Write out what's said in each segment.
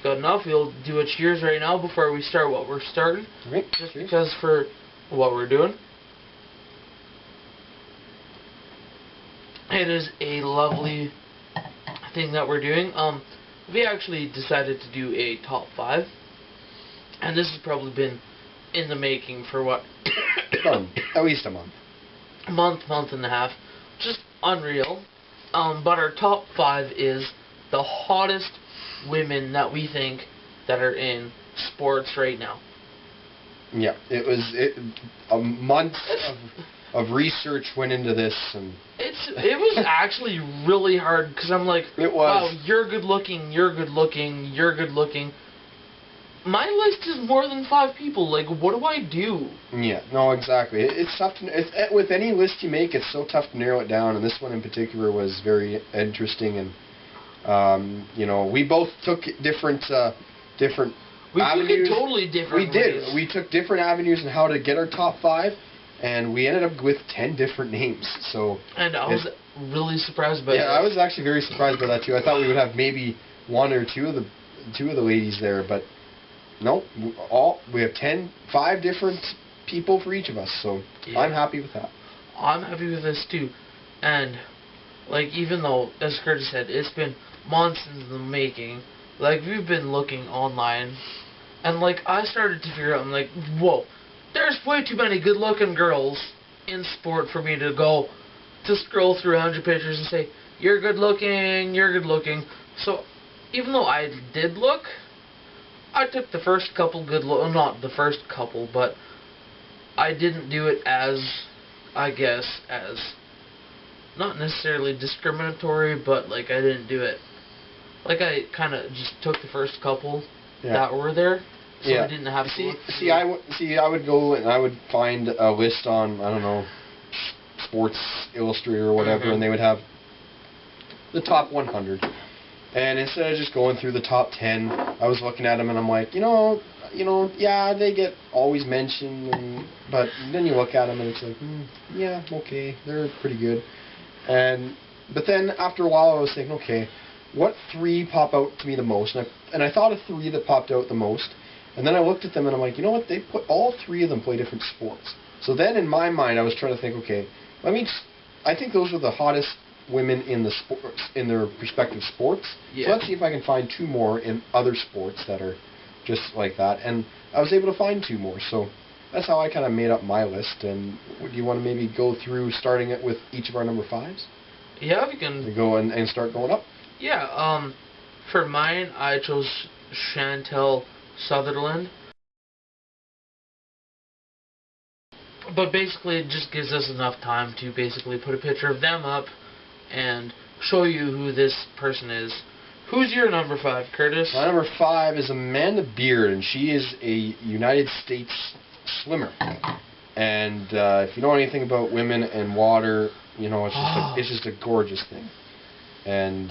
got enough. We'll do a cheers right now before we start what we're starting. Right. Just Cheers. because for what we're doing. It is a lovely thing that we're doing. We actually decided to do a top 5. And this has probably been in the making for what? At least a month. Month and a half. Just unreal. But our top 5 is the hottest women that we think that are in sports right now. Yeah, a month of research went into this, and it was actually really hard because I'm like, it was. Wow, you're good looking, you're good looking, you're good looking. My list is more than 5 people. Like, what do I do? Yeah, no, exactly. It's tough to with any list you make. It's so tough to narrow it down, and this one in particular was very interesting. And we both took different avenues. Took it totally different. We did. We took different avenues in how to get our top 5, and we ended up with 10 different names. So. And I was really surprised by that. Yeah, I was actually very surprised by that too. I thought we would have maybe 1 or 2 of the ladies there, but. No, we have 5 different people for each of us, so yeah. I'm happy with that. I'm happy with this too, and like even though, as Curtis said, it's been months in the making. Like we've been looking online, and like I started to figure out, I'm like, whoa, there's way too many good-looking girls in sport for me to go to scroll through 100 pictures and say you're good-looking, you're good-looking. So even though I did look. I took the first couple not the first couple, but I didn't do it as not necessarily discriminatory, but like I didn't do it. Like I kind of just took the first couple that were there, so I didn't have to look through. I would go and I would find a list on, I don't know, Sports Illustrated or whatever, and they would have the top 100. And instead of just going through the top 10, I was looking at them and I'm like, yeah, they get always mentioned, but then you look at them and it's like, yeah, okay, they're pretty good. But then after a while I was thinking, okay, what 3 pop out to me the most? And I thought of 3 that popped out the most. And then I looked at them and I'm like, you know what? They put all 3 of them play different sports. So then in my mind I was trying to think, okay, I think those were the hottest women in the sports, in their respective sports. Yeah. So let's see if I can find 2 more in other sports that are just like that. And I was able to find 2 more. So that's how I kind of made up my list. And do you want to maybe go through starting it with each of our number 5s? Yeah, we can. We go and start going up? Yeah. For mine, I chose Chantal Sutherland. But basically, it just gives us enough time to basically put a picture of them up and show you who this person is. Who's your number 5, Curtis? My number 5 is Amanda Beard, and she is a United States swimmer. And if you know anything about women and water, it's just a gorgeous thing. And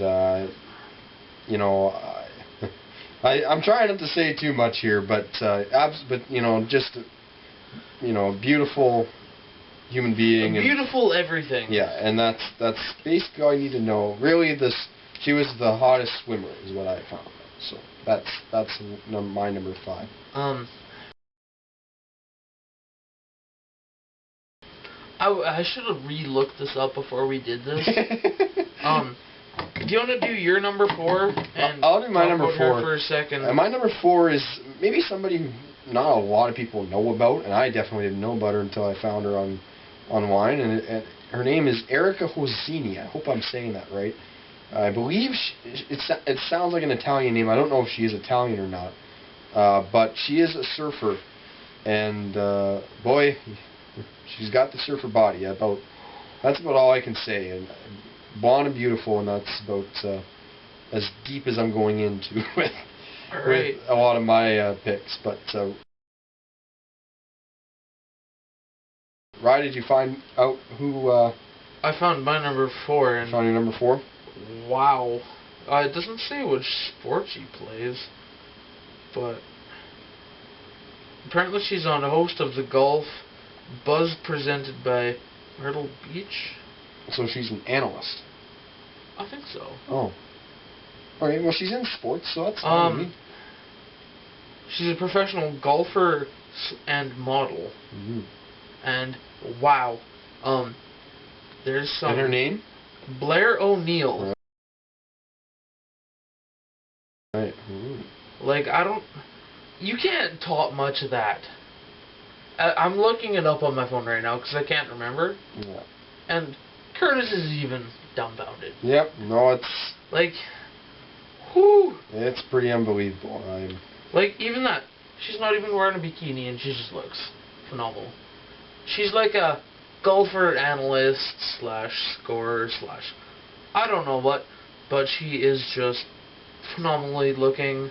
I'm trying not to say too much here, but beautiful human being. Beautiful everything. Yeah, and that's basically all you need to know. Really, she was the hottest swimmer, is what I found. So that's my number 5. I should have re-looked this up before we did this. Do you want to do your number 4? And I'll do my number 4 for a second. And my number 4 is maybe somebody who not a lot of people know about, and I definitely didn't know about her until I found her online. And her name is Erica Hosseini. I hope I'm saying that right. I believe it sounds like an Italian name. I don't know if she is Italian or not, but she is a surfer, and boy, she's got the surfer body. That's about all I can say. And blonde and beautiful, and that's about as deep as I'm going into with a lot of my picks. But Ryan, did you find out who? I found my number 4. And found your number 4? Wow. It doesn't say which sport she plays, but apparently she's on a host of the Golf Buzz presented by Myrtle Beach. So she's an analyst. I think so. Oh. Okay, well she's in sports, so that's fine. She's a professional golfer and model. Mm-hmm. And wow, there's some. And her name? Blair O'Neal. Right. Ooh. Like, you can't top much of that. I'm looking it up on my phone right now because I can't remember. Yeah. And Curtis is even dumbfounded. Yep. No, it's... Like, whoo! It's pretty unbelievable. Like, even that. She's not even wearing a bikini and she just looks phenomenal. She's like a golfer analyst / scorer / I don't know what, but she is just phenomenally looking.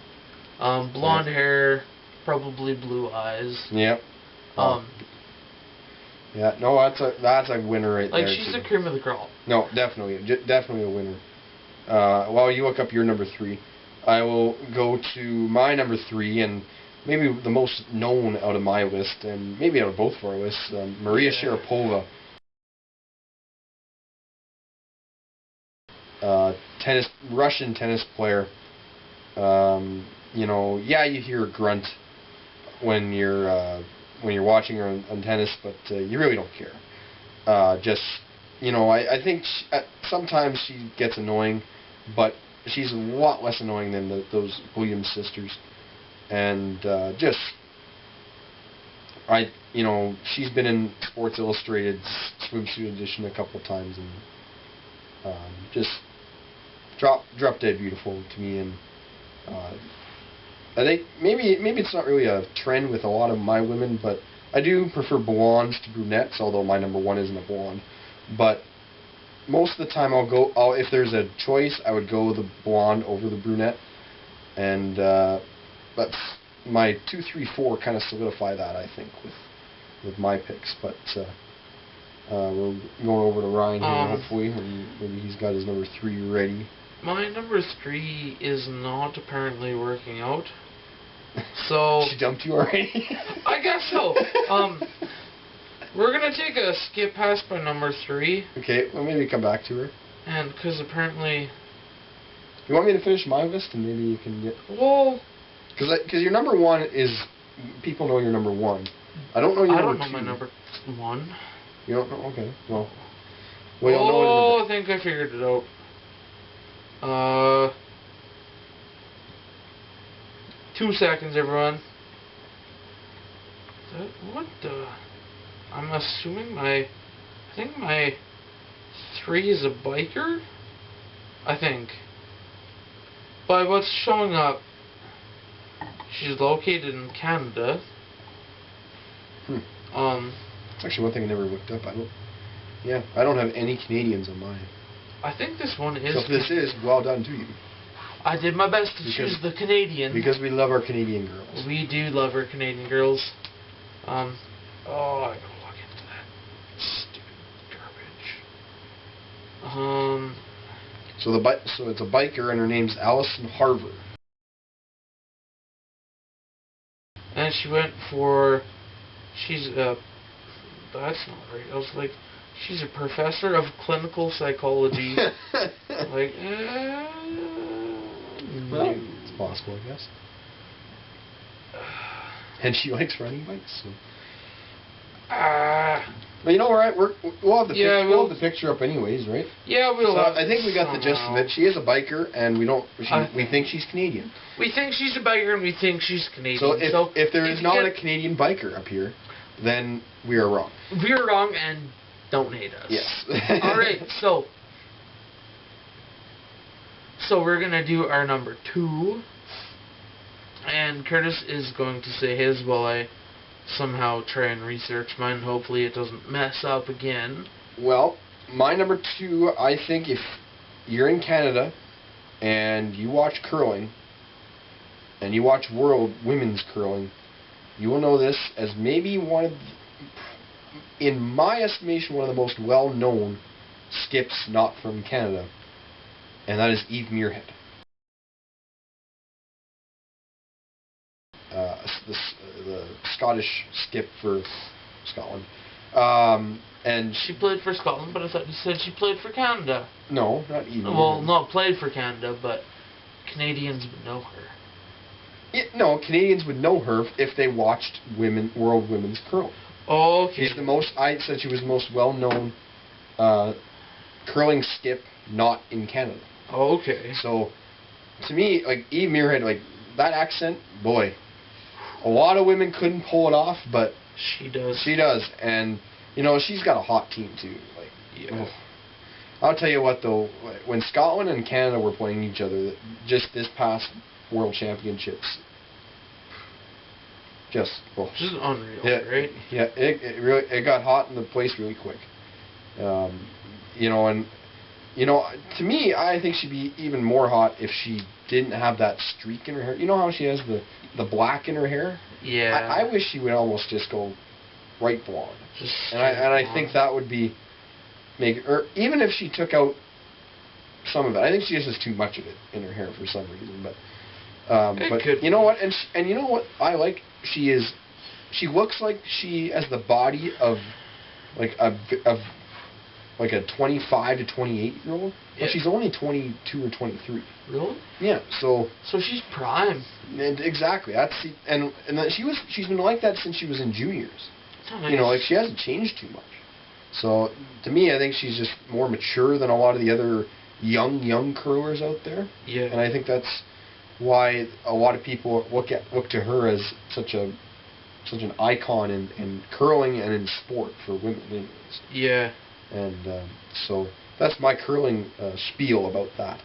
Blonde hair, probably blue eyes. Yep. Yeah, no, that's a winner right there. Like, she's the cream of the crop. No, definitely a winner. While you look up your number 3, I will go to my number 3, and maybe the most known out of my list, and maybe out of both of our lists, Maria Sharipova. Russian tennis player. You know, yeah, you hear a grunt when you're watching her on tennis, but you really don't care. Just, you know, I think sometimes she gets annoying, but she's a lot less annoying than those Williams sisters. And you know, she's been in Sports Illustrated's swimsuit edition a couple times, and just drop dead beautiful to me. And I think maybe it's not really a trend with a lot of my women, but I do prefer blondes to brunettes, although my number 1 isn't a blonde. But most of the time if there's a choice, I would go the blonde over the brunette. And but my 2, 3, 4 kind of solidify that, I think, with my picks. But we're going over to Ryan here, hopefully, and maybe he's got his number 3 ready. My number 3 is not apparently working out. So she dumped you already? I guess so. We're gonna take a skip past by number 3. Okay, well, maybe come back to her. And because apparently, you want me to finish my list, and maybe you can get. Well, because your number 1 is, people know your number 1. I don't know your number 2. I don't know my number 1. You don't know? Okay. Well, you'll know it in a bit. I think I figured it out. 2 seconds, everyone. What the? I'm assuming I think my 3 is a biker? I think. By what's showing up, she's located in Canada. It's actually one thing I never looked up. I don't have any Canadians on mine. I think this one is. So if this is, well done to you. I did my best to choose the Canadian. Because we love our Canadian girls. We do love our Canadian girls. I gotta look into that stupid garbage. So it's a biker, and her name's Allison Baver. And she went for. That's not right. I was like, she's a professor of clinical psychology. Like, well, it's possible, I guess. And she likes running bikes. So. But you know, we'll have the picture up anyways, right? Yeah, we'll. So I think we got the gist of it. She is a biker, and we think she's Canadian. We think she's a biker, and we think she's Canadian. So if there is not a Canadian biker up here, then we are wrong. We are wrong, and don't hate us. Yes. All right, so we're gonna do our number 2, and Curtis is going to say his while I somehow try and research mine. Hopefully, it doesn't mess up again. Well, my number 2, I think if you're in Canada and you watch curling and you watch World Women's Curling, you will know this as maybe in my estimation, one of the most well-known skips not from Canada, and that is Eve Muirhead. The Scottish skip for Scotland. And she played for Scotland, but I thought you said she played for Canada. No, not Eve Muirhead. Well, not played for Canada, but Canadians would know her. No, Canadians would know her if they watched World Women's Curling. Oh, okay. She's the most. I said she was the most well-known curling skip not in Canada. Oh, okay. So, to me, like Eve Muirhead, like that accent, boy, a lot of women couldn't pull it off, but she does. She does, and you know she's got a hot team too. Like, yeah. I'll tell you what though, when Scotland and Canada were playing each other, just this past World Championships, just unreal, yeah, right? Yeah, it got hot in the place really quick. You know, and you know, to me, I think she'd be even more hot if she didn't have that streak in her hair. You know how she has the black in her hair? Yeah. I wish she would almost just go right blonde. And I think that would be or even if she took out some of it. I think she just has too much of it in her hair for some reason. But you know what? And you know what I like? She looks like she has the body of like a 25 to 28-year-old. Yeah. But she's only 22 or 23. Really? Yeah. So she's prime. And exactly. She's been like that since she was in juniors. Nice. You know, like she hasn't changed too much. So to me, I think she's just more mature than a lot of the other young curlers out there. Yeah. And I think that's why a lot of people look to her as such an icon in curling and in sport for women, anyways. Yeah. And so that's my curling spiel about that.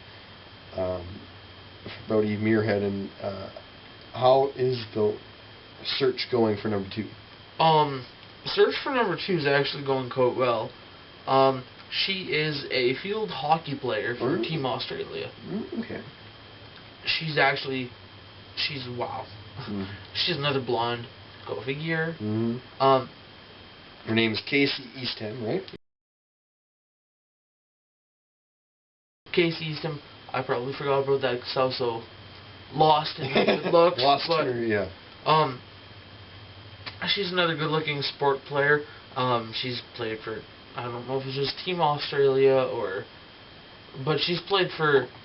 About Eve Muirhead, and how is the search going for number 2? Search for number 2 is actually going quite well. She is a field hockey player for Team Australia. Okay. She's wow. Mm. She's another blonde. Go figure. Mm-hmm. Her name is Casey Eastham, right? Casey Eastham. I probably forgot about that because I was so lost in her good looks. Yeah. She's another good-looking sport player. She's played for, I don't know if it's just Team Australia but she's played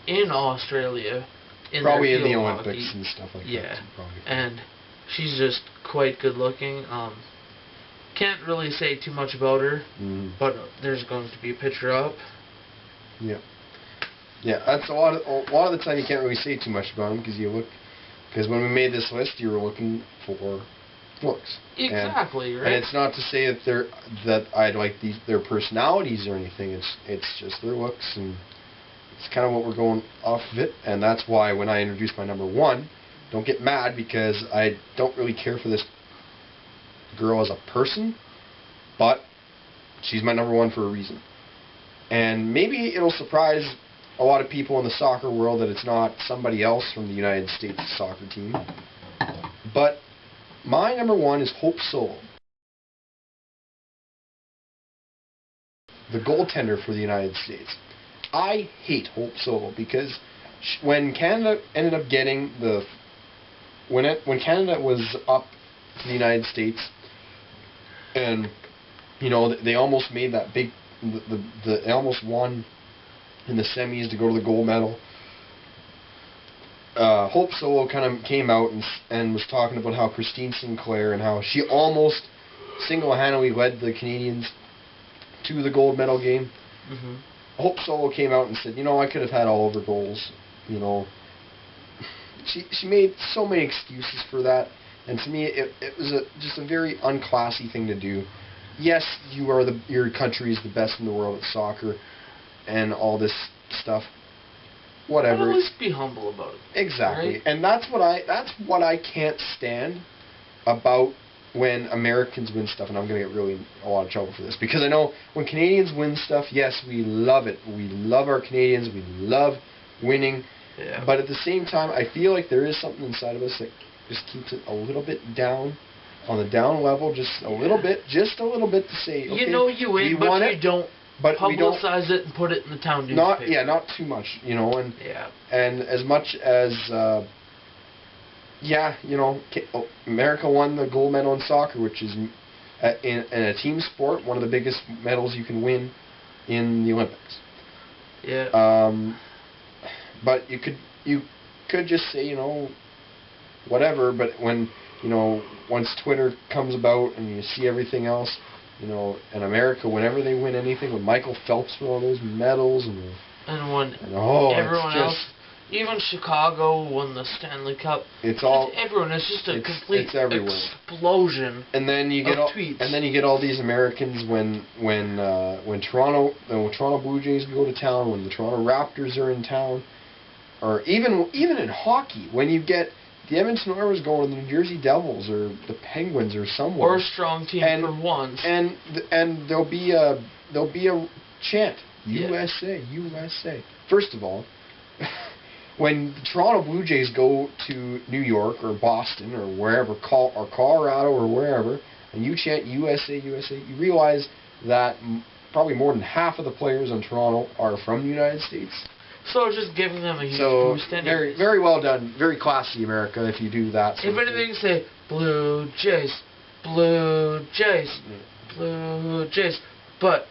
in Australia. Probably in the Olympics and stuff like that. Yeah, and she's just quite good-looking. Can't really say too much about her, but there's going to be a picture up. Yeah. Yeah, that's a lot of the time you can't really say too much about them because when we made this list, you were looking for looks. Exactly, right? And it's not to say that I'd like their personalities or anything. It's just their looks, and it's kind of what we're going off of it. And that's why when I introduced my number 1, don't get mad because I don't really care for this girl as a person, but she's my number 1 for a reason. And maybe it'll surprise a lot of people in the soccer world that it's not somebody else from the United States soccer team. But my number 1 is Hope Solo, the goaltender for the United States. I hate Hope Solo because when Canada ended up getting when Canada was up to the United States, and you know they almost made that big, they almost won in the semis to go to the gold medal. Hope Solo kind of came out and was talking about how Christine Sinclair and how she almost single-handedly led the Canadians to the gold medal game. Mm-hmm. Hope Solo came out and said, you know, I could have had all of her goals. You know, she made so many excuses for that, and to me, it was just a very unclassy thing to do. Yes, your country is the best in the world at soccer, and all this stuff. Whatever. But at least be humble about it. Exactly, right? And that's what I can't stand about when Americans win stuff, and I'm going to get really in a lot of trouble for this, because I know when Canadians win stuff, yes, we love it. We love our Canadians. We love winning. Yeah. But at the same time, I feel like there is something inside of us that just keeps it a little bit down, on the down level, just a little bit to say, okay, you know you win, but you don't. But publicize it and put it in the town newspaper. Not too much, you know, and yeah. And as much as you know, America won the gold medal in soccer, which is in a team sport, one of the biggest medals you can win in the Olympics. Yeah. But you could just say, you know, whatever. But when, once Twitter comes about and you see everything else, in America, whenever they win anything, when Michael Phelps won all those medals, and when everyone else, even Chicago won the Stanley Cup, it's all everyone. It's just a complete explosion. And then you get tweets. And then you get all these Americans when Toronto Blue Jays go to town, when the Toronto Raptors are in town, or even in hockey, when you get the Edmonton Oilers going to the New Jersey Devils or the Penguins or somewhere, or a strong team for once, and there'll be a chant, USA, USA. First of all, when the Toronto Blue Jays go to New York or Boston or wherever, or Colorado or wherever, and you chant USA, USA, you realize that probably more than half of the players in Toronto are from the United States. So it's just giving them a huge boost. Very, very well done. Very classy, America, if you do that. If anything, say Blue Jays, Blue Jays, Blue Jays. But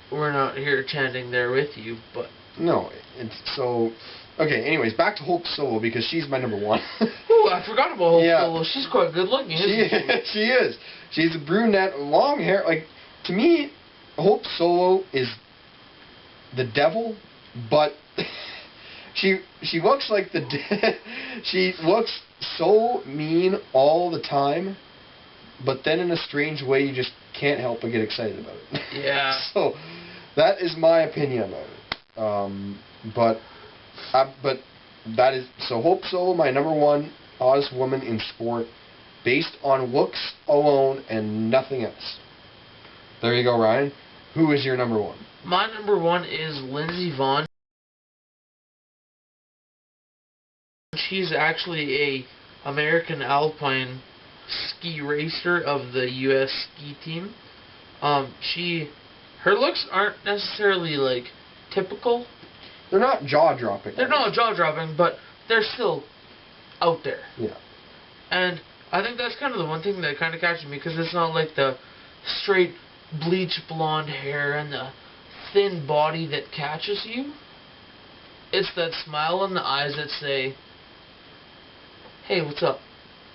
we're not here chanting there with you. But no, it's so. Okay. Anyways, back to Hope Solo, because she's my number one. Ooh, I forgot about Hope Solo. She's quite good looking, isn't she? She is. She's a brunette, long hair. Like, to me, Hope Solo is the devil, but she looks like she looks so mean all the time, but then in a strange way you just can't help but get excited about it. Yeah. So that is my opinion about it. But that is so. Hope Solo, my number one hottest woman in sport, based on looks alone and nothing else. There you go, Ryan. Who is your number one? My number one is Lindsey Vonn. She's actually a American alpine ski racer of the U.S. ski team. Her looks aren't necessarily like typical. They're not jaw-dropping. They're not jaw-dropping, but they're still out there. Yeah. And I think that's kind of the one thing that kind of catches me, because it's not like the straight bleach blonde hair and the thin body that catches you. It's that smile in the eyes that say, hey, what's up?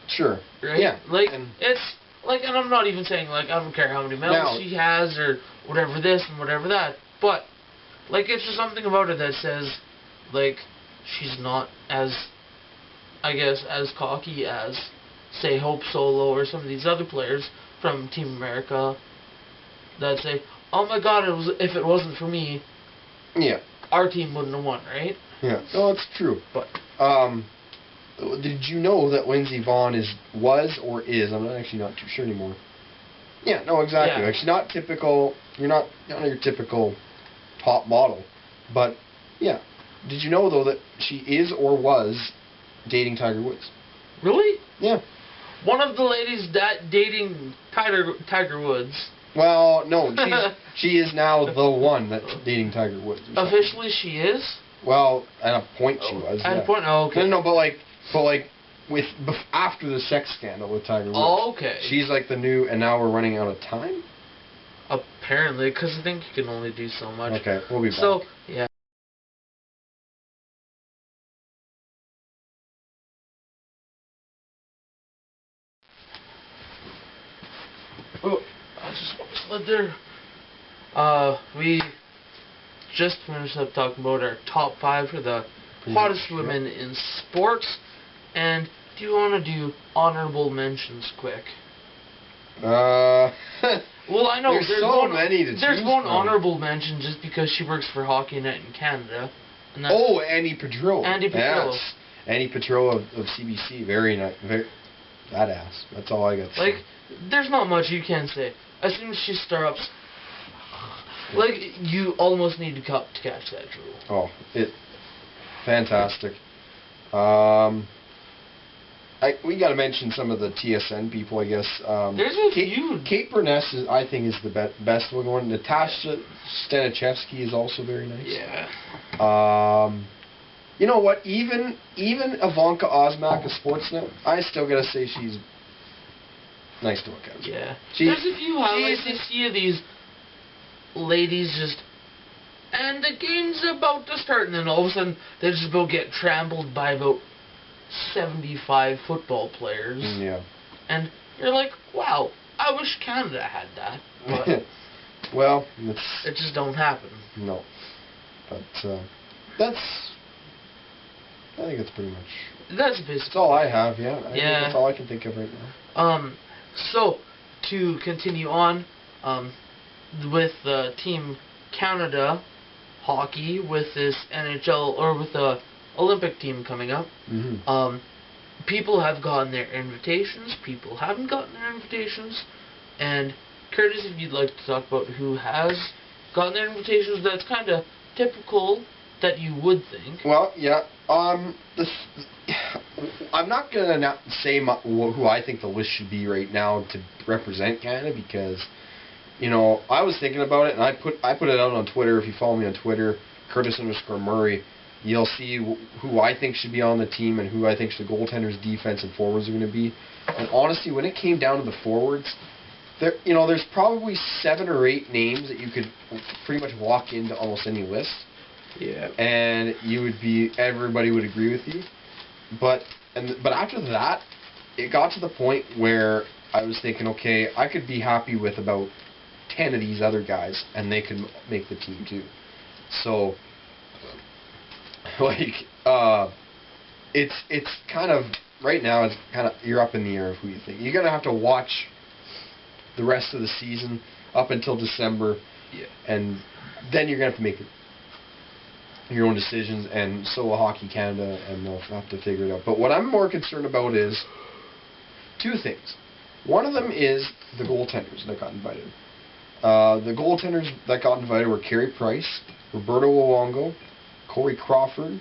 Sure. Right? Yeah. Like, it's like, and I'm not even saying, like, I don't care how many medals she has or whatever this and whatever that, but, like, it's just something about her that says, like, she's not as, I guess, as cocky as, say, Hope Solo or some of these other players from Team America that say, oh my god, if it wasn't for me, our team wouldn't have won, right? Yeah. No, it's true. But did you know that Lindsey Vonn was or is? I'm actually not too sure anymore. Yeah. No, exactly. Yeah. Like, she's not typical. You're not your typical top model, but yeah. Did you know though that she is or was dating Tiger Woods? Really? Yeah. One of the ladies dating Tiger Woods. Well, no, she is now the one that's dating Tiger Woods. Officially, she is. Well, at a point she was. At a point, okay. No, but after the sex scandal with Tiger Woods. Oh, okay. She's like the new, and now we're running out of time. Apparently, because I think you can only do so much. Okay, we'll be back. So yeah. Oh, I just slid there. We just finished up talking about our top 5 for the hottest women in sports, and do you want to do honorable mentions quick? Well, I know there's so many to choose There's one from. honorable mention just because she works for Hockey Night in Canada. And that's Annie Petrillo. Annie Petrillo. Yes. Annie Petrillo of CBC. Very nice. Very badass. That's all I got to say. Like, there's not much you can say. As soon as she starts, like, you almost need to catch that drool. Oh, fantastic. We got to mention some of the TSN people, I guess. There's a few. Kate Burness, I think, is the best one. Natasha Staniszewski is also very nice. Yeah. You know what? Even Ivanka Osmak of Sportsnet, I still got to say she's nice to look at. Yeah. There's a few highlights you see of these ladies just, and the game's about to start, and then all of a sudden they just about get trampled by about 75 football players. Yeah. And you're like, wow, I wish Canada had that. But well, it just don't happen. No. But I think it's pretty much... That's basically... That's all I have, yeah. I think Yeah. that's all I can think of right now. So, to continue on, with Team Canada hockey, with this NHL, or with the Olympic team coming up, people have gotten their invitations, people haven't gotten their invitations, and Curtis, if you'd like to talk about who has gotten their invitations, that's kind of typical that you would think. Well, yeah, I'm not going to say who I think the list should be right now to represent Canada, because, you know, I was thinking about it, and I put it out on Twitter. If you follow me on Twitter, Curtis_Murray, you'll see who I think should be on the team and who I think the goaltenders, defense, and forwards are going to be. And honestly, when it came down to the forwards, there's probably 7 or 8 names that you could pretty much walk into almost any list. Yeah. And everybody would agree with you. But after that, it got to the point where I was thinking, okay, I could be happy with about 10 of these other guys, and they could make the team too. So, it's kind of right now. It's kind of, you're up in the air of who you think. You're gonna have to watch the rest of the season up until December, and then you're gonna have to make your own decisions, and so will Hockey Canada, and they'll have to figure it out. But what I'm more concerned about is 2 things. One of them is the goaltenders that got invited. The goaltenders that got invited were Carey Price, Roberto Luongo, Corey Crawford,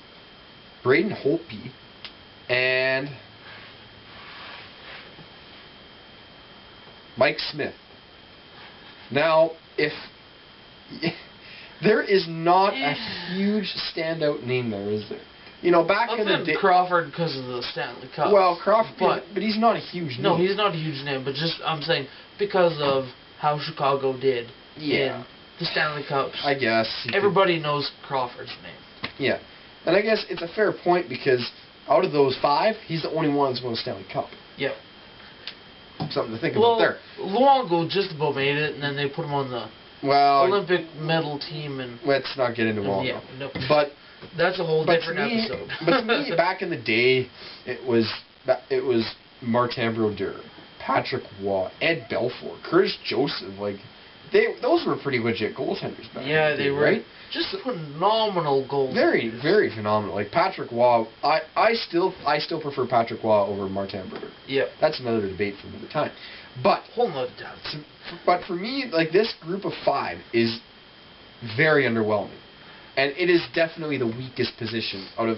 Braden Holtby, and Mike Smith. Now, there is not a huge standout name there, is there? You know, back in the day... Crawford because of the Stanley Cup. Well, Crawford, but he's not a huge name. No, he's not a huge name, but just, I'm saying, because of how Chicago did in the Stanley Cups. I guess. Everybody knows Crawford's name. Yeah. And I guess it's a fair point, because out of those 5, he's the only one that's won a Stanley Cup. Yep. Something to think about there. Luongo just about made it, and then they put him on the Olympic medal team. And let's not get into Luongo. Yeah, nope. But that's a whole different episode. But to me, back in the day, it was Martin Brodeur, Patrick Waugh, Ed Belfour, Curtis Joseph. Those were pretty legit goaltenders back in the day, they were, right? Just phenomenal goals. Very, very phenomenal. Like Patrick Waugh, I still prefer Patrick Waugh over Martin Brodeur. Yeah. That's another debate for another time. But whole nother time. But for me, this group of 5 is very underwhelming, and it is definitely the weakest position out of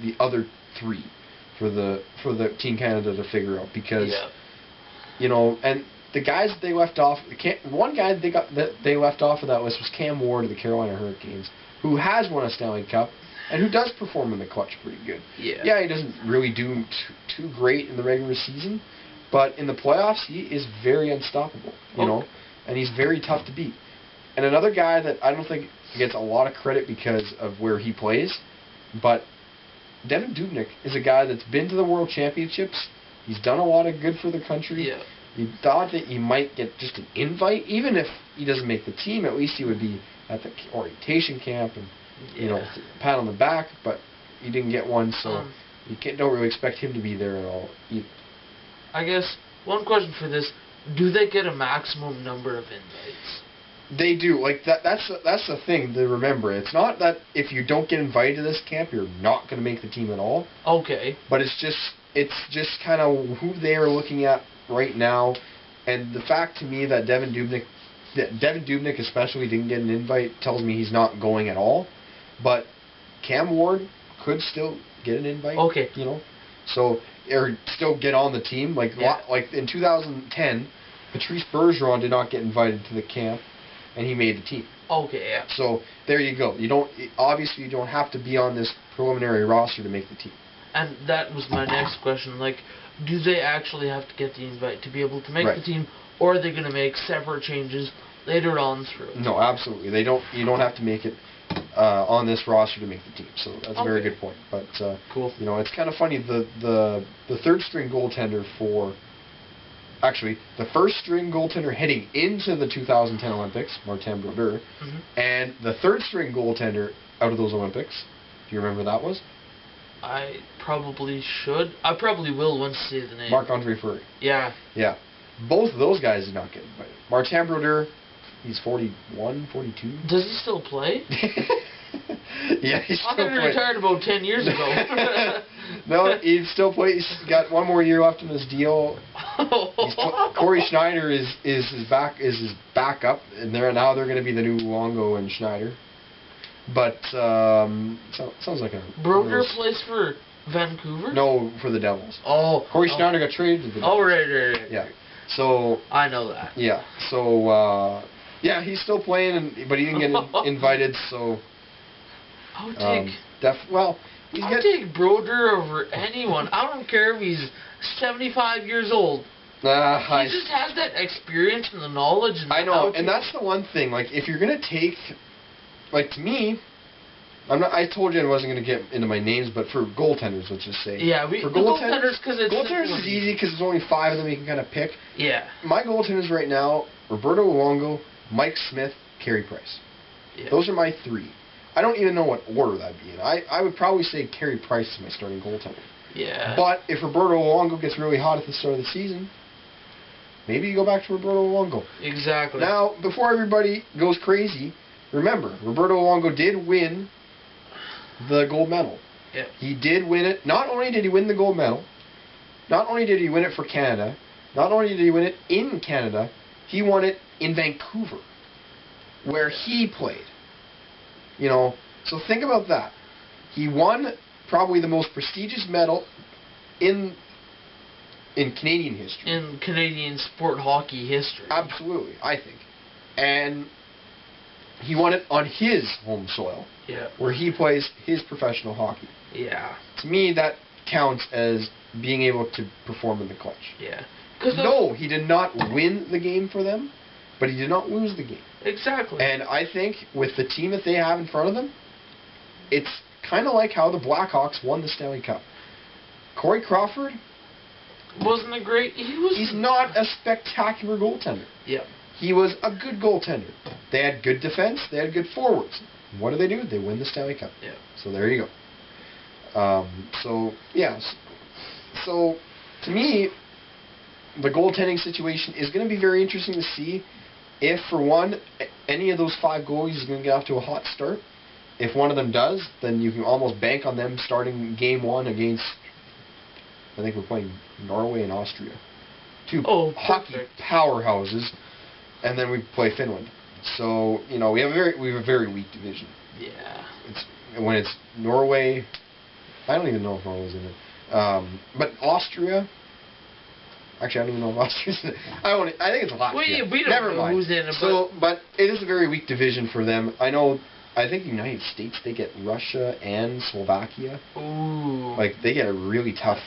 the other 3 for the Team Canada to figure out, because and the guys that they left off, one guy that they left off of that list was Cam Ward of the Carolina Hurricanes, who has won a Stanley Cup and who does perform in the clutch pretty good. Yeah, he doesn't really do too great in the regular season, but in the playoffs he is very unstoppable, you know, and he's very tough to beat. And another guy that I don't think gets a lot of credit because of where he plays, but Devan Dubnyk is a guy that's been to the World Championships. He's done a lot of good for the country. Yeah. You thought that he might get just an invite, even if he doesn't make the team. At least he would be at the orientation camp and pat on the back. But he didn't get one, so you don't really expect him to be there at all either. I guess one question for this: do they get a maximum number of invites? They do. That's the thing to remember. It's not that if you don't get invited to this camp, you're not going to make the team at all. Okay. But it's just kind of who they are looking at right now, and the fact to me that Devan Dubnyk especially didn't get an invite tells me he's not going at all. But Cam Ward could still get an invite. Okay. You know, or still get on the team. Like in 2010, Patrice Bergeron did not get invited to the camp, and he made the team. Okay. Yeah. So there you go. You don't have to be on this preliminary roster to make the team. And that was my next question. Do they actually have to get the invite to be able to make the team, or are they going to make separate changes later on through? No, absolutely. You don't have to make it. on this roster to make the team. So that's a very good point. But cool. You know, it's kind of funny. The third string goaltender for, actually, the first string goaltender heading into the 2010 Olympics, Martin Brodeur, and the third string goaltender out of those Olympics. Do you remember who that was? I probably should. I probably will once I see the name. Marc-Andre Fleury. Yeah. Yeah. Both of those guys did not get invited. Martin Brodeur, he's 41, 42. Does he still play? Yeah, he's still playing. I thought he retired about 10 years ago. No, he still plays. He's got one more year left in his deal. Corey Schneider is his backup, and now they're going to be the new Luongo and Schneider. But sounds like a Brodeur plays for Vancouver? No, for the Devils. Oh. Corey Schneider got traded to the Devils. Oh, right. Yeah. So I know that. Yeah. So yeah, he's still playing, but he didn't get invited. So I would take. I would take Brodeur over anyone. I don't care if he's 75 years old. He just has that experience and the knowledge. And I know, and that's the one thing. Like, if you're gonna take, like, to me, I told you I wasn't gonna get into my names, but for goaltenders, let's just say. Yeah, for goaltenders, because it's goaltenders is easy because there's only 5 of them you can kind of pick. Yeah. My goaltenders right now: Roberto Luongo, Mike Smith, Carey Price. Yeah. Those are my 3. I don't even know what order that'd be in. I would probably say Carey Price is my starting goaltender. Yeah. But if Roberto Luongo gets really hot at the start of the season, maybe you go back to Roberto Luongo. Exactly. Now, before everybody goes crazy, remember, Roberto Luongo did win the gold medal. Yeah. He did win it. Not only did he win the gold medal, not only did he win it for Canada, not only did he win it in Canada, he won it in Vancouver, where he played. You know, so think about that. He won probably the most prestigious medal in Canadian history. In Canadian sport hockey history. Absolutely, I think. And he won it on his home soil. Yeah. Where he plays his professional hockey. Yeah. To me, that counts as being able to perform in the clutch. Yeah. No, he did not win the game for them, but he did not lose the game. Exactly. And I think with the team that they have in front of them, it's kind of like how the Blackhawks won the Stanley Cup. Corey Crawford wasn't a great. He's not a spectacular goaltender. Yeah. He was a good goaltender. They had good defense. They had good forwards. What do? They win the Stanley Cup. Yeah. So there you go. So to me, the goaltending situation is going to be very interesting to see. If, for one, any of those 5 goalies is going to get off to a hot start, if one of them does, then you can almost bank on them starting game 1 against, I think we're playing Norway and Austria. 2 hockey powerhouses, and then we play Finland. So, you know, we have a very weak division. Yeah. When it's Norway, I don't even know if Norway's in it. But Austria. Actually, I don't even know if Austria's in it. I think it's Latvia. We don't know who's in it. But it is a very weak division for them. I think the United States, they get Russia and Slovakia. Ooh. Like, they get a really tough...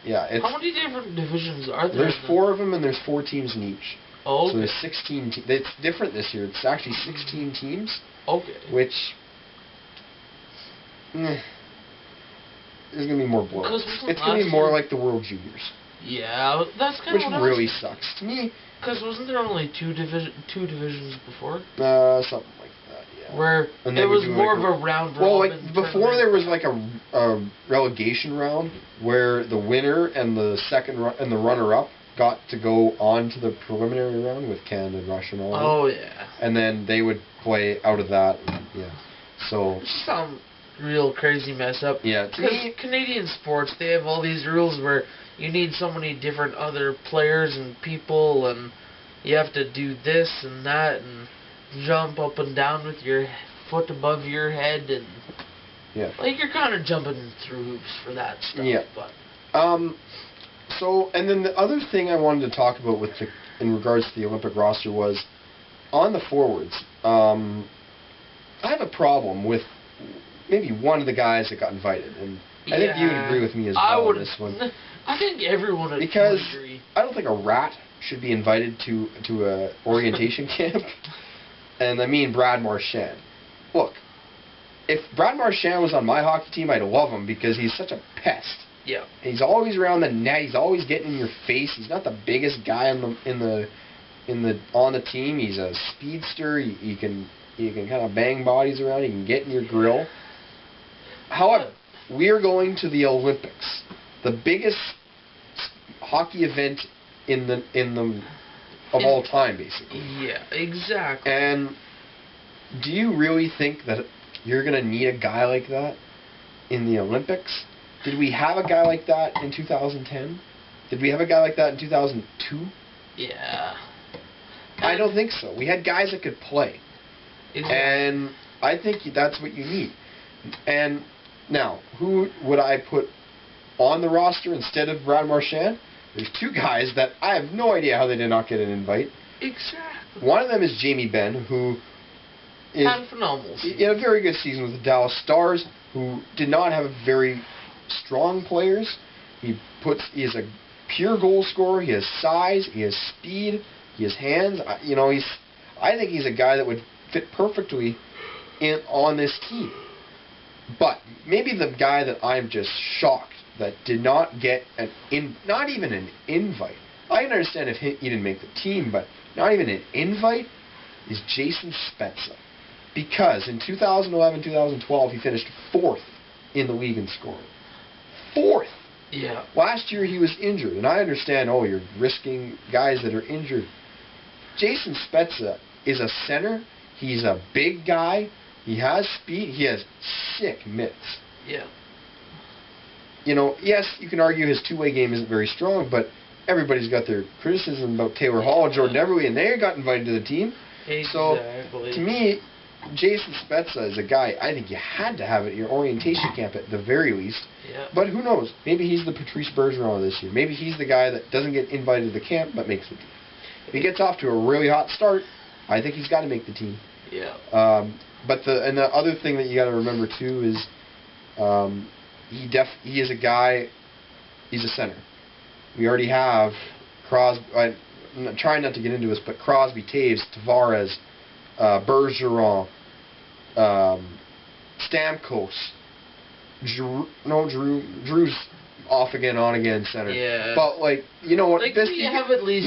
Yeah. How many different divisions are there? There's 4 of them, and there's 4 teams in each. Oh, okay. So there's 16 teams. It's different this year. It's actually 16 teams. Okay. Which... there's going to be more blowouts. It's going to be more like the World Juniors. Yeah, that's kind of what really sucks to me. Because wasn't there only two divisions before? Something like that, yeah. Where it was more of a round robin. Well, like before there was like a relegation round where the winner and the and the runner-up got to go on to the preliminary round with Canada and Russia and all. Oh yeah. And then they would play out of that. Yeah. So. Some real crazy mess up. Yeah. Because Canadian sports, they have all these rules where you need so many different other players and people, and you have to do this and that, and jump up and down with your foot above your head, and like you're kind of jumping through hoops for that stuff. Yeah. But so, and then the other thing I wanted to talk about in regards to the Olympic roster was on the forwards. I have a problem with maybe one of the guys that got invited, and I think you would agree with me as well on this one. I think everyone would because agree. I don't think a rat should be invited to a orientation camp. And I mean Brad Marchand. Look, if Brad Marchand was on my hockey team, I'd love him because he's such a pest. Yeah. He's always around the net. He's always getting in your face. He's not the biggest guy on the team. He's a speedster. He can kind of bang bodies around. He can get in your grill. However, we are going to the Olympics, the biggest hockey event of all time, basically. Yeah, exactly. And do you really think that you're going to need a guy like that in the Olympics? Did we have a guy like that in 2010? Did we have a guy like that in 2002? Yeah. I don't think so. We had guys that could play. Exactly. And I think that's what you need. And now, who would I put on the roster instead of Brad Marchand? There's two guys that I have no idea how they did not get an invite. Exactly. One of them is Jamie Benn, who had a phenomenal season. In a very good season with the Dallas Stars, who did not have very strong players. He is a pure goal scorer. He has size. He has speed. He has hands. I think he's a guy that would fit perfectly on this team. But maybe the guy that I'm just shocked that did not get not even an invite. I can understand if he didn't make the team, but not even an invite is Jason Spezza. Because in 2011-2012 he finished 4th in the league in scoring. 4th. Yeah. Last year he was injured, and I understand, you're risking guys that are injured. Jason Spezza is a center. He's a big guy. He has speed. He has sick mitts. Yeah. Yes, you can argue his two-way game isn't very strong, but everybody's got their criticism about Taylor Hall and Jordan Everly, and they got invited to the team. Exactly. So, to me, Jason Spezza is a guy I think you had to have at your orientation camp at the very least. Yeah. But who knows? Maybe he's the Patrice Bergeron this year. Maybe he's the guy that doesn't get invited to the camp but makes the team. If he gets off to a really hot start, I think he's got to make the team. Yeah. But the other thing that you got to remember too is he is a guy. He's a center. We already have Crosby. I'm trying not to get into this, but Crosby, Taves, Tavares, Bergeron, Stamkos, Drew's off again, on again center. Yeah. But you know what? You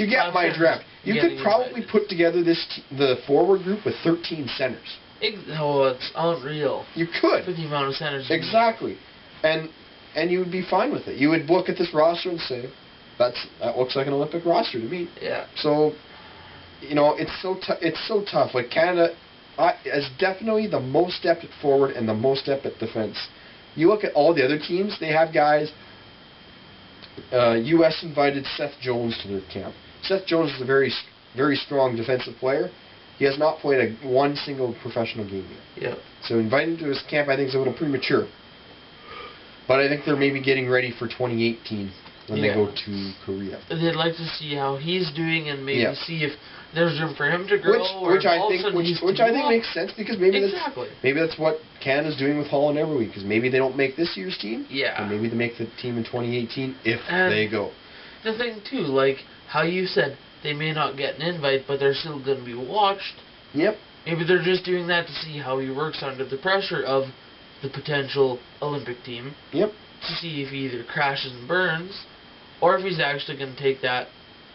get my drift. You could probably put together the forward group with 13 centers. It's unreal. You could. For the amount of centers. Exactly. And you would be fine with it. You would look at this roster and say, that looks like an Olympic roster to me. Yeah. So, it's so tough. Like Canada is definitely the most depth at forward and the most depth at defense. You look at all the other teams; they have guys. U.S. invited Seth Jones to their camp. Seth Jones is a very, very strong defensive player. He has not played one single professional game yet. Yeah. So inviting him to his camp, I think, is a little premature. But I think they're maybe getting ready for 2018 when they go to Korea. They'd like to see how he's doing and maybe see if there's room for him to grow. Which I think makes sense because maybe that's what Canada's doing with Hall and Everly, because maybe they don't make this year's team. Yeah. And maybe they make the team in 2018 if they go. The thing too, like how you said, they may not get an invite, but they're still going to be watched. Yep. Maybe they're just doing that to see how he works under the pressure of the potential Olympic team. Yep. To see if he either crashes and burns, or if he's actually going to take that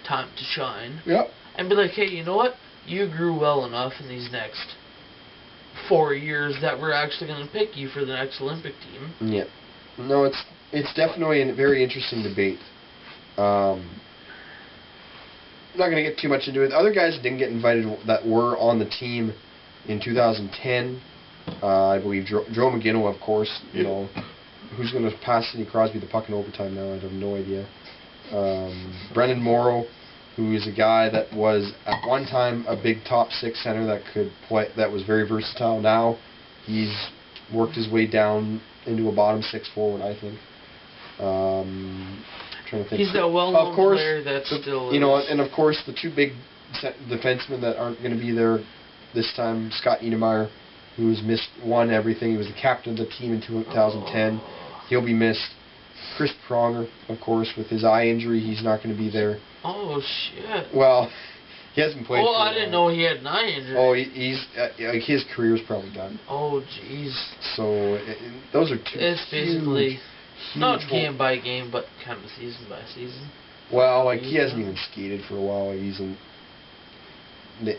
time to shine. Yep. And be like, hey, you know what? You grew well enough in these next 4 years that we're actually going to pick you for the next Olympic team. Yep. No, it's definitely a very interesting debate. I'm not going to get too much into it. Other guys that didn't get invited that were on the team in 2010, I believe Joe McGinnill, of course. You know, who's going to pass Sidney Crosby the puck in overtime now? I have no idea. Brendan Morrow, who is a guy that was at one time a big top 6 center that could play, that was very versatile. Now he's worked his way down into a bottom 6 forward, I think. Trying to think. He's a well-known player that's still... You know, and of course the two big defensemen that aren't going to be there this time, Scott Niedermayer, who's missed everything. He was the captain of the team in 2010. He'll be missed. Chris Pronger, of course, with his eye injury, he's not going to be there. Oh, shit. Well, He hasn't played. Oh, I didn't know he had 9 injuries. Oh, he's like his career's probably done. Oh, jeez. So those are two. It's basically huge not game by game, but kind of season by season. Well, like he hasn't even skated for a while. He's in.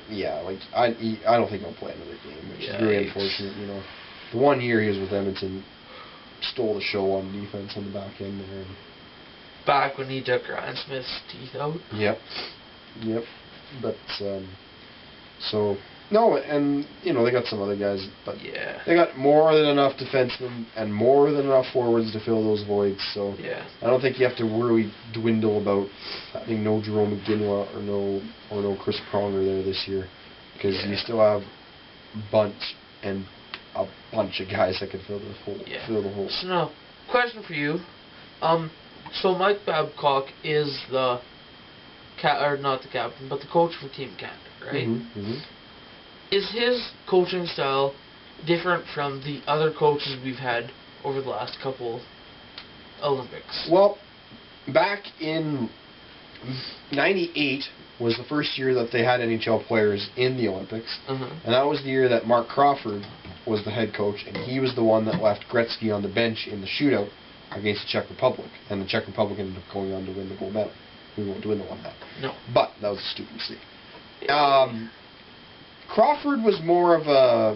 Yeah, like I don't think he'll play another game, which is really unfortunate. You know, the 1 year he was with Edmonton, stole the show on defense on the back end there. Back when he took Ryan Smith's teeth out. Yep. But so no, and you know they got some other guys, but they got more than enough defensemen and more than enough forwards to fill those voids. So I don't think you have to worry dwindle about having no Jerome McGinley or no Chris Pronger there this year, because you still have a bunch of guys that can fill the hole. So now, question for you. So Mike Babcock is the not the captain, but the coach for Team Canada, right? Mm-hmm. Is his coaching style different from the other coaches we've had over the last couple Olympics? Well, back in '98 was the first year that they had NHL players in the Olympics, and that was the year that Mark Crawford was the head coach, and he was the one that left Gretzky on the bench in the shootout against the Czech Republic, and the Czech Republic ended up going on to win the gold medal. We won't win the one now. No. But that was a stupid mistake. Crawford was more of a...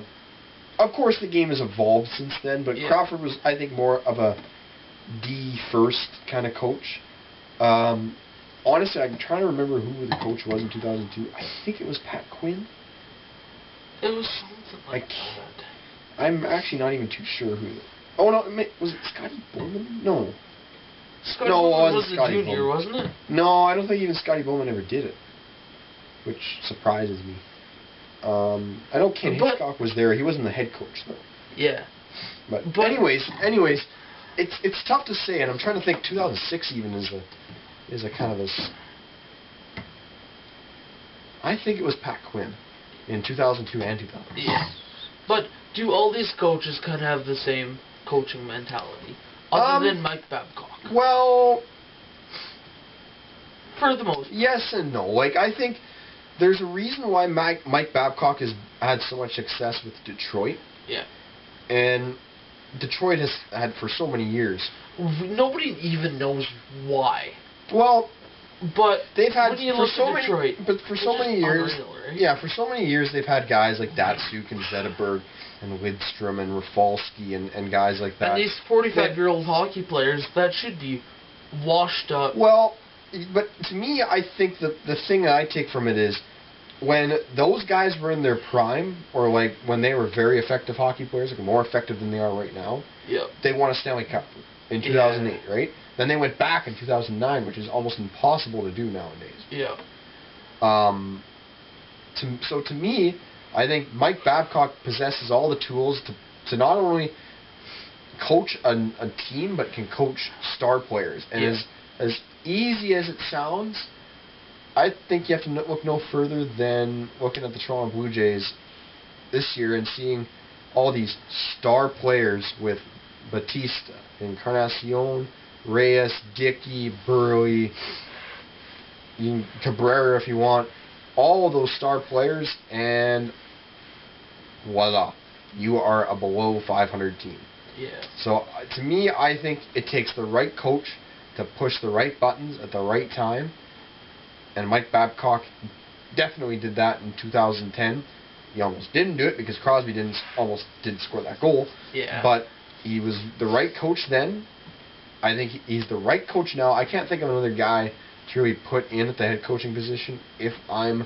Of course, the game has evolved since then, but Crawford was, I think, more of a D-first kind of coach. Honestly, I'm trying to remember who the coach was in 2002. I think it was Pat Quinn. It was something like that. I'm actually not even too sure who... Oh, no, was it Scotty Bowman? No. Scotty Bowman was the junior, wasn't it? No, I don't think even Scotty Bowman ever did it, which surprises me. I know Ken Hitchcock was there. He wasn't the head coach, though. Yeah. But anyways, it's tough to say, and I'm trying to think. 2006 even is a kind of a... I think it was Pat Quinn in 2002 and 2006. Yeah. But do all these coaches kind of have the same coaching mentality, other than Mike Babcock? Well, for the most part. Yes and no. Like, I think there's a reason why Mike Babcock has had so much success with Detroit. Yeah. And Detroit has had for so many years. Nobody even knows why. Well, but they've had when you look at Detroit, for so many years. Unreal, right? Yeah, for so many years they've had guys like Datsuk and Zetterberg and Lidstrom and Rafalski and guys like that. And these 45-year-old hockey players that should be washed up. Well, but to me, I think the thing that I take from it is when those guys were in their prime, or like when they were very effective hockey players, like more effective than they are right now. Yep. They won a Stanley Cup in 2008, right? Then they went back in 2009, which is almost impossible to do nowadays. Yeah. So to me, I think Mike Babcock possesses all the tools to not only coach a team, but can coach star players. And as easy as it sounds, I think you have to look no further than looking at the Toronto Blue Jays this year and seeing all these star players with Batista, Encarnacion, Reyes, Dickey, Burley, Cabrera if you want, all of those star players, and voila, you are a below 500 team. Yeah. So to me, I think it takes the right coach to push the right buttons at the right time, and Mike Babcock definitely did that in 2010. He almost didn't do it because Crosby almost didn't score that goal. Yeah. But he was the right coach then. I think he's the right coach now. I can't think of another guy to really put in at the head coaching position if I'm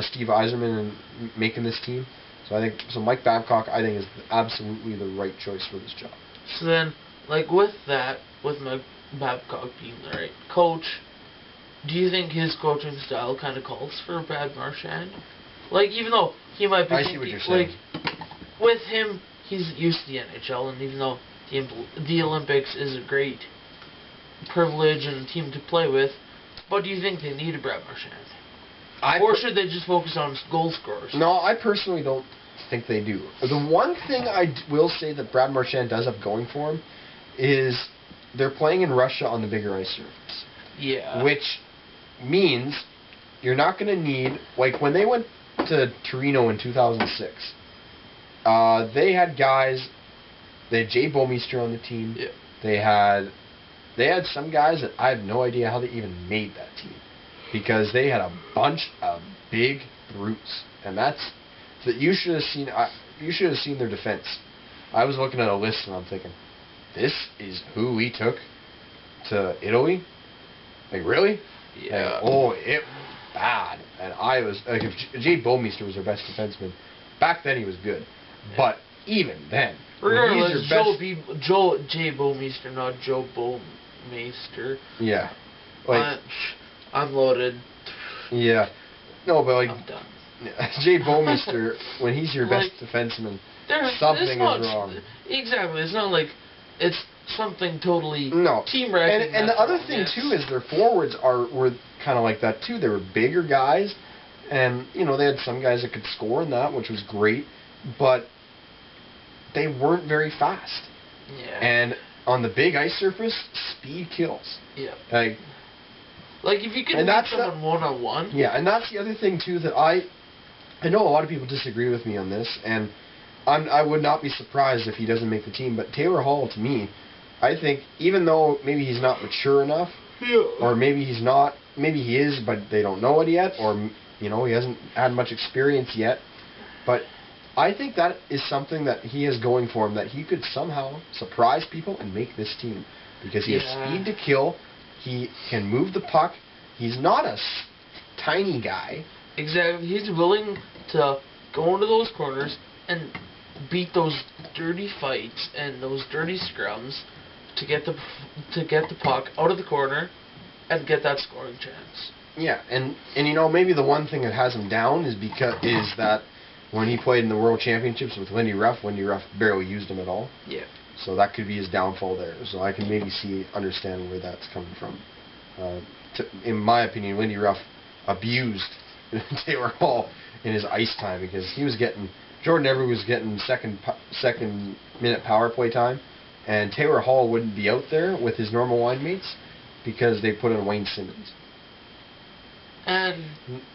Steve Yzerman and making this team. So Mike Babcock, I think, is absolutely the right choice for this job. So then, like with that, with Mike Babcock being the right coach, do you think his coaching style kind of calls for Brad Marchand? Like, even though he might be... I see what you're saying. Like, with him, he's used to the NHL, and even though the Olympics is a great privilege and team to play with, but do you think they need a Brad Marchand? Or should they just focus on goal scorers? No, I personally don't think they do. The one thing I will say that Brad Marchand does have going for him is they're playing in Russia on the bigger ice surface. Yeah. Which means you're not going to need, like when they went to Torino in 2006, they had guys. They had Jay Bomeister on the team. Yeah. They had some guys that I have no idea how they even made that team, because they had a bunch of big brutes, and that you should have seen. You should have seen their defense. I was looking at a list and I'm thinking, this is who we took to Italy. Like, really? Yeah. Like, oh, it was bad. And I was like, if Jay Bomeister was their best defenseman, back then he was good. Yeah. But even then, regardless, Jay Bomeister, not Joe Bomeister. Yeah. Like, I'm loaded. Yeah. No, but like, I'm done. Jay Bomeister, when he's your best defenseman, something is wrong. Exactly. It's not like it's something totally team wrecking. And the other thing too is their forwards were kind of like that too. They were bigger guys, and they had some guys that could score in that, which was great, but they weren't very fast. Yeah. And on the big ice surface, speed kills. Yeah. Like if you can beat someone one-on-one. Yeah, and that's the other thing too that I know a lot of people disagree with me on this, and I would not be surprised if he doesn't make the team. But Taylor Hall, to me, I think, even though maybe he's not mature enough, or maybe he's not, maybe he is, but they don't know it yet, or he hasn't had much experience yet. But I think that is something that he has going for him, that he could somehow surprise people and make this team, because he has speed to kill. He can move the puck. He's not a tiny guy. Exactly. He's willing to go into those corners and beat those dirty fights and those dirty scrums to get the puck out of the corner and get that scoring chance. Yeah, and maybe the one thing that has him down is that when he played in the World Championships with Lindy Ruff barely used him at all. Yeah. So that could be his downfall there. So I can maybe understand where that's coming from. In my opinion, Lindy Ruff abused Taylor Hall in his ice time, because he was getting Jordan Everett was getting second minute power play time, and Taylor Hall wouldn't be out there with his normal line mates because they put in Wayne Simmons. And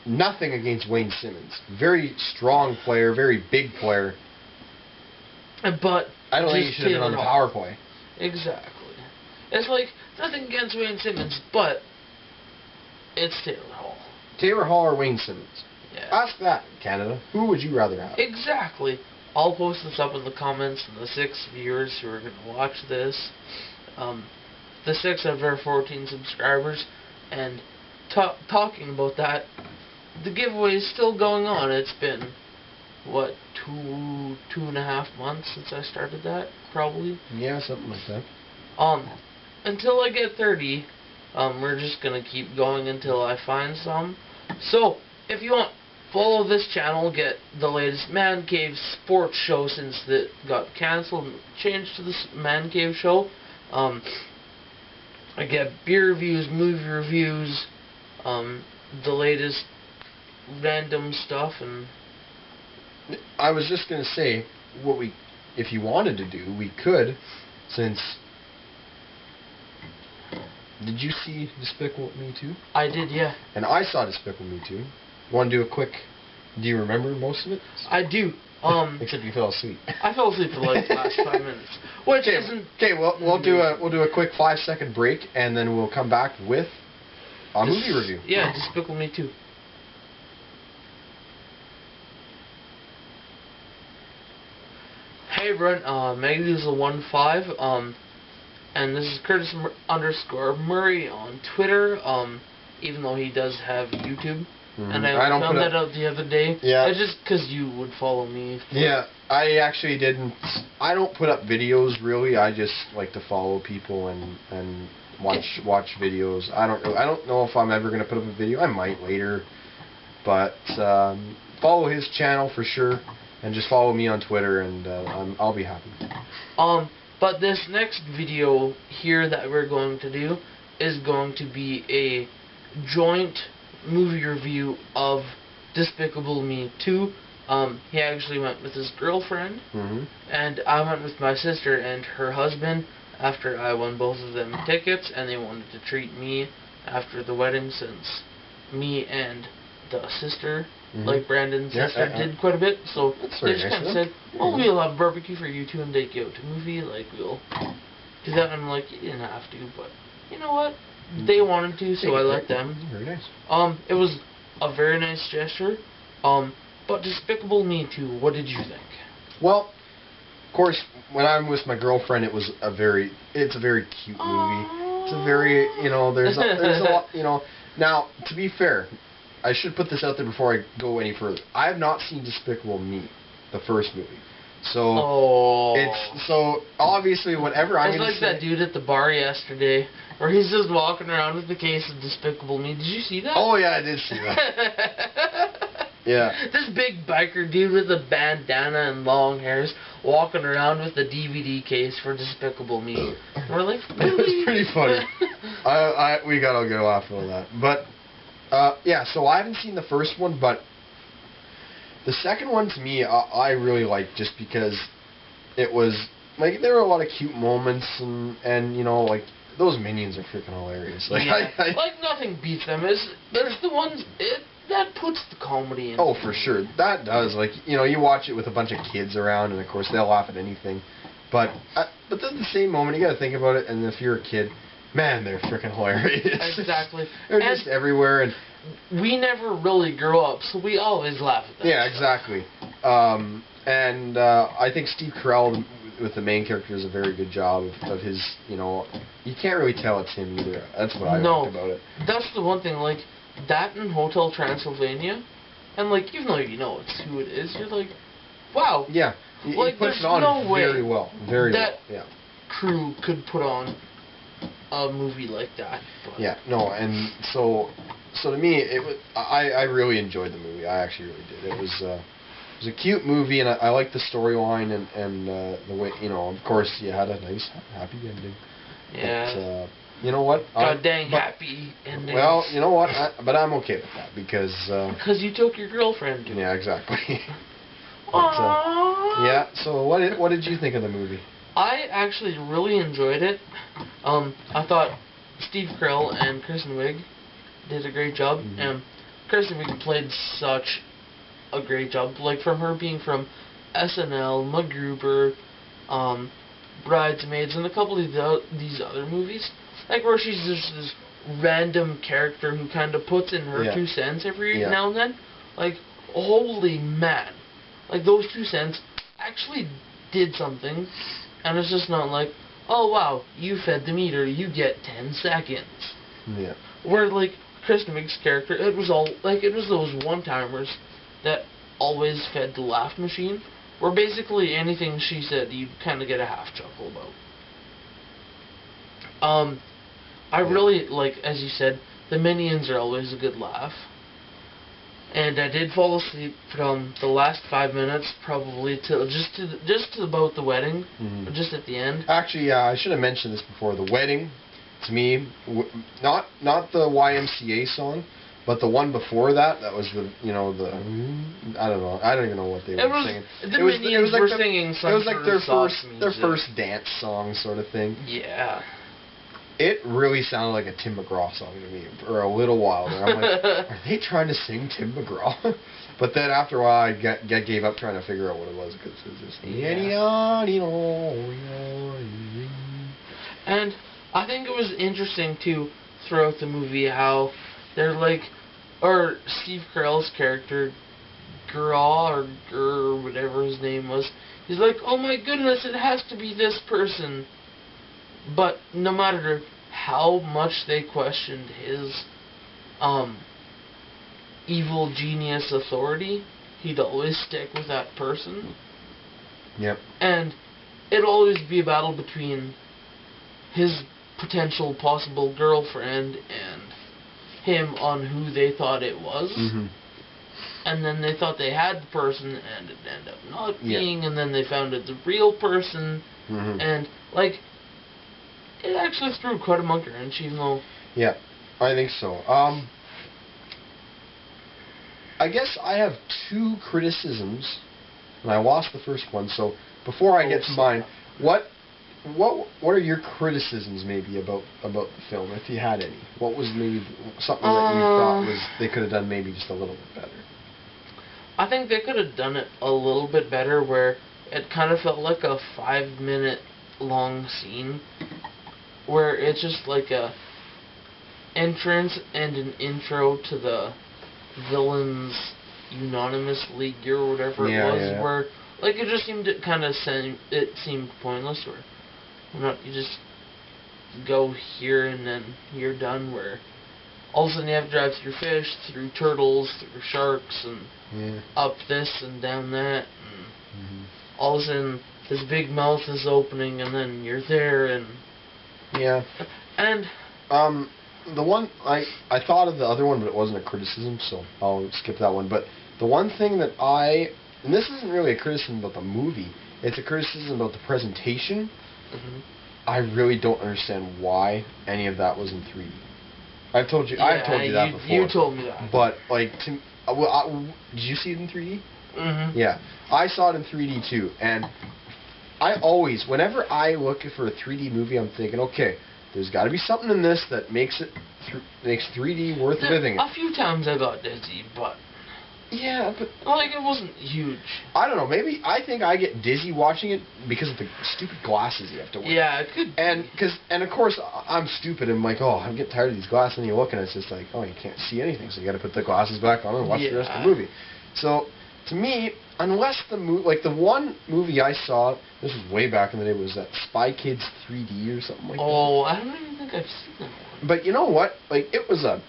nothing against Wayne Simmons, very strong player, very big player. But I don't think he should have been on the power play. Exactly. It's like, nothing against Wayne Simmons, but it's Taylor Hall. Taylor Hall or Wayne Simmons? Yeah. Ask that, Canada. Who would you rather have? Exactly. I'll post this up in the comments, and the 6 viewers who are going to watch this, the 6 of our 14 subscribers, and talking about that, the giveaway is still going on. It's been, what, 2.5 months since I started that, probably? Yeah, something like that. Until I get 30, we're just gonna keep going until I find some. So, if you want, follow this channel, get the latest Man Cave sports show since it got cancelled and changed to this Man Cave show. I get beer reviews, movie reviews, the latest random stuff, and I was just gonna say, if you wanted to do, we could, since. Did you see Despicable Me 2? I did, yeah. And I saw Despicable Me 2. Want to do a quick? Do you remember most of it? I do. Except you fell asleep. I fell asleep for like the last 5 minutes. Which isn't. Okay, well we'll do a quick 5-second break, and then we'll come back with a movie review. Yeah, Despicable Me 2. Hey everyone, Megadiesel15, and this is Curtis _Murray on Twitter, even though he does have YouTube. Mm-hmm. And I found that out the other day. Yeah. It's just because you would follow me. Yeah, I actually didn't. I don't put up videos really. I just like to follow people and watch videos. I don't know if I'm ever going to put up a video. I might later, but follow his channel for sure, and just follow me on Twitter, and I'll be happy. But this next video here that we're going to do is going to be a joint movie review of Despicable Me 2. He actually went with his girlfriend, and I went with my sister and her husband after I won both of them tickets, and they wanted to treat me after the wedding, since me and the sister, like Brandon's sister, yeah. did quite a bit. So That's they very just nice kind of of them. said, "Oh, we'll have a barbecue for you two and take you out to a movie. Like we'll do that." And I'm like, "You didn't have to, but you know what? They wanted to, so I let them." Very nice. It was a very nice gesture. But Despicable Me 2, what did you think? Well, of course, when I'm with my girlfriend, it's a very cute movie. It's a very, there's a lot, Now, to be fair, I should put this out there before I go any further. I have not seen Despicable Me, the first movie. So so obviously whatever I'm going to say. It's like that dude at the bar yesterday where he's just walking around with the case of Despicable Me. Did you see that? Oh yeah, I did see that. Yeah. This big biker dude with a bandana and long hairs walking around with the DVD case for Despicable Me. We're like, really? It was pretty funny. We got a good laugh on that. But yeah, so I haven't seen the first one, but the second one to me I really liked just because it was like there were a lot of cute moments and like those minions are freaking hilarious. Like yeah. Like nothing beats them. There's the ones that puts the comedy in. Oh, for sure. That does. Like, you watch it with a bunch of kids around, and of course they'll laugh at anything. But then at the same moment, you got to think about it. And if you're a kid, man, they're freaking hilarious. Exactly. They're just everywhere, and we never really grew up, so we always laugh at them. Yeah, exactly. And I think Steve Carell with the main character does a very good job of his. You can't really tell it's him either. That's what I liked about it. That's the one thing. Like that in Hotel Transylvania, and like even though you know it's who it is, you're like, wow. Yeah. He puts it on very well. Very well. Yeah. Crew could put on a movie like that. But. Yeah. No. And so to me, it was. I really enjoyed the movie. I actually really did. It was a cute movie, and I liked the storyline and the way of course you had a nice happy ending. Yeah. But, you know what? Happy ending. Well, you know what? But I'm okay with that because you took your girlfriend to. Yeah, exactly. But, yeah. So what did you think of the movie? I actually really enjoyed it. I thought Steve Carell and Kristen Wiig did a great job, and Kristen Wiig played such a great job. Like from her being from SNL, MacGruber, Bridesmaids, and a couple of these other movies. Like where she's just this random character who kind of puts in her 2 cents every now and then. Like, holy man. Like those 2 cents actually did something. And it's just not like, oh wow, you fed the meter, you get 10 seconds. Yeah. Where like Kristen Wiig's character, it was those one-timers that always fed the laugh machine. Where basically anything she said, you'd kind of get a half chuckle about. I really, like, as you said, the minions are always a good laugh. And I did fall asleep from the last 5 minutes, probably, till just to about the wedding, just at the end. Actually, I should have mentioned this before. The wedding, to me, not the YMCA song, but the one before that was the I don't know. I don't even know what they were singing. The minions were singing some It was like their music. first dance song sort of thing. Yeah. It really sounded like a Tim McGraw song to me for a little while there. I'm like, are they trying to sing Tim McGraw? But then after a while, I gave up trying to figure out what it was because it was just... And I think it was interesting, too, throughout the movie, how they're like... Or Steve Carell's character, Graw, or whatever his name was, he's like, oh my goodness, it has to be this person. But no matter how much they questioned his evil genius authority, he'd always stick with that person. Yep. And it'd always be a battle between his potential possible girlfriend and him on who they thought it was. And then they thought they had the person and it ended up not being, and then they found it the real person. And, like... It actually threw quite a monkey wrench, even though... Yeah, I think so. I guess I have 2 criticisms, and I lost the first one, so before I get to mine, what what are your criticisms maybe about the film, if you had any? What was maybe something that you thought was they could have done maybe just a little bit better? I think they could have done it a little bit better, where it kind of felt like a 5-minute long scene, where it's just like a entrance and an intro to the villains unanimous league or whatever it was, where like it just seemed to kind of seemed pointless, where you just go here and then you're done, where all of a sudden you have to drive through fish, through turtles, through sharks, and up this and down that, and all of a sudden this big mouth is opening, and then you're there, and the one I thought of the other one, but it wasn't a criticism, so I'll skip that one. But the one thing that and this isn't really a criticism about the movie, it's a criticism about the presentation. I really don't understand why any of that was in 3D. I've told you that before. You told me that. But like, did you see it in 3D? Yeah, I saw it in 3D too, and I always, whenever I look for a 3D movie, I'm thinking, okay, there's got to be something in this that makes 3D worth living. A few times I got dizzy, but yeah, but like it wasn't huge. I don't know. Maybe I think I get dizzy watching it because of the stupid glasses you have to wear. Yeah, it could. And of course I'm stupid and I'm like, oh, I'm getting tired of these glasses. And you look and it's just like, oh, you can't see anything, so you got to put the glasses back on and watch the rest of the movie. So to me, unless the one movie I saw, this was way back in the day, was that Spy Kids 3D or something like that. Oh, I don't even think I've seen that one. But you know what? Like, it was a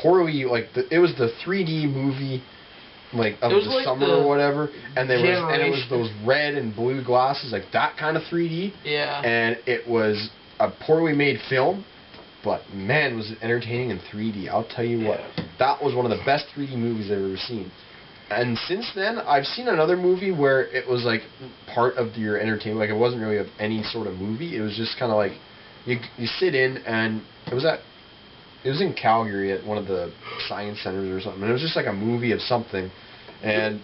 poorly, it was the 3D movie, like, of the summer or whatever, and it was those red and blue glasses, like that kind of 3D. Yeah. And it was a poorly made film, but man, was it entertaining in 3D. I'll tell you what, that was one of the best 3D movies I've ever seen. And since then, I've seen another movie where it was like part of your entertainment. Like, it wasn't really of any sort of movie. It was just kind of like you sit in, and it was in Calgary at one of the science centers or something. And it was just like a movie of something, and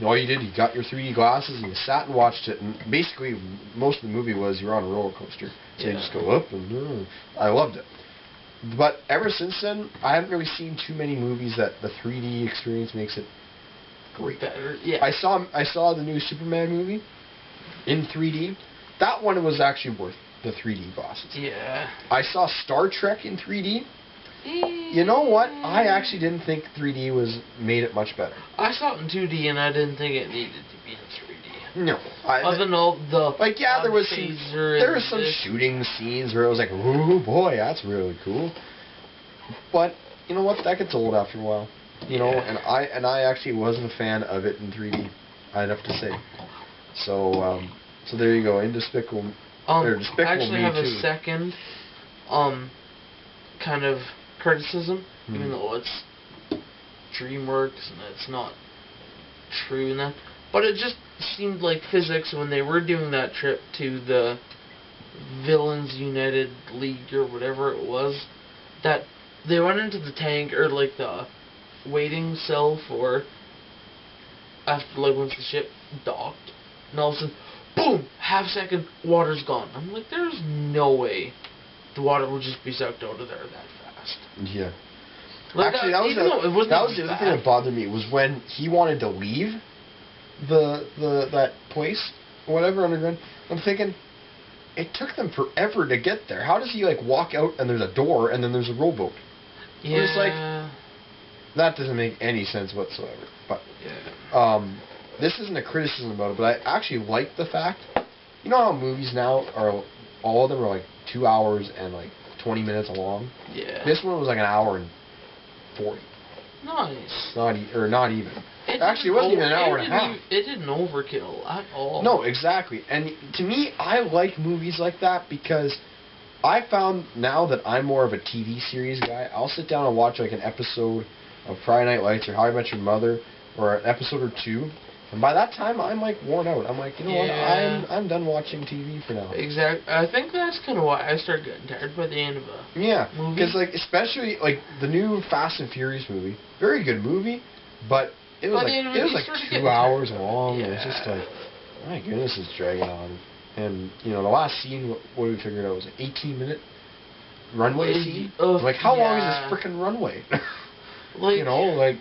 all you did, you got your 3D glasses and you sat and watched it. And basically, most of the movie was you're on a roller coaster, so you just go up and down. I loved it. But ever since then, I haven't really seen too many movies that the 3D experience makes it great. Better, yeah. I saw the new Superman movie in 3D. That one was actually worth the 3D glasses. Yeah. I saw Star Trek in 3D. You know what? I actually didn't think 3D made it much better. I saw it in 2D, and I didn't think it needed to be in 3D. No. Other than all the there was some shooting scenes where it was like, ooh boy, that's really cool. But you know what? That gets old after a while. You know, and I actually wasn't a fan of it in 3D. I'd have to say. So there you go. Despicable Me I actually have too. a second kind of criticism, even though it's DreamWorks and it's not true in that. But it just seemed like physics when they were doing that trip to the Villains United League or whatever it was, that they went into the tank or like the waiting cell for after once the ship docked, and all of a sudden, boom, half second, water's gone. I'm like, there's no way the water would just be sucked out of there that fast. Yeah. Like actually, that was the other thing that bothered me, was when he wanted to leave that place or whatever underground. I'm thinking, it took them forever to get there. How does he walk out and there's a door and then there's a rowboat? Yeah. It's that doesn't make any sense whatsoever. But this isn't a criticism about it, but I actually like the fact, you know how movies now are, all of them are 2 hours and 20 minutes long? Yeah. This one was an hour and 40. Nice. Not even. Actually, it wasn't even an hour and a half. It didn't overkill at all. No, exactly. And to me, I like movies like that because I found now that I'm more of a TV series guy. I'll sit down and watch an episode of Friday Night Lights or How I Met Your Mother or an episode or two. And by that time, I'm worn out. I'm you know what? I'm done watching TV for now. Exactly. I think that's kind of why I started getting tired by the end of a movie. Because especially the new Fast and Furious movie, very good movie, but it was 2 hours long. Yeah. And it's just my goodness, it's dragging on. And, you know, the last scene, what did we figure out, was an 18-minute runway scene? Like, how long is this frickin' runway? Like, you know, like...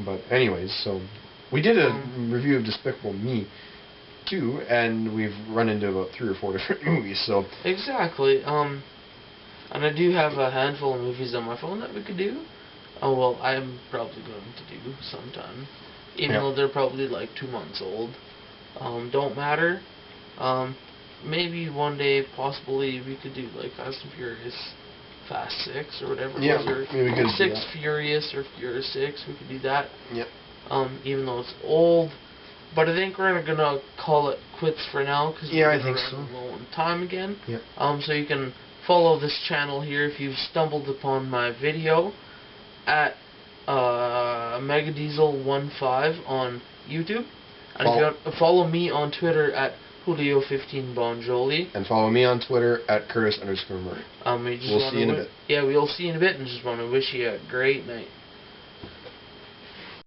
But anyways, so... We did a review of Despicable Me, too, and we've run into about 3 or 4 different movies, so... Exactly, and I do have a handful of movies on my phone that we could do. Oh, well, I'm probably going to do sometime. Even though they're probably like 2 months old. Don't matter. Maybe one day, possibly, we could do like Fast and Furious Fast 6 or whatever. Yeah, maybe we could 6 Furious or Furious 6. We could do that. Yep. Even though it's old. But I think we're gonna call it quits for now because I think so. Low on time again. Yep. So you can follow this channel here if you've stumbled upon my video at Megadiesel15 on YouTube. And if you want to follow me on Twitter at Julio15Bonjoli. And follow me on Twitter at Curtis_Murray. We'll see you in a bit. Yeah, we'll see you in a bit, and just want to wish you a great night.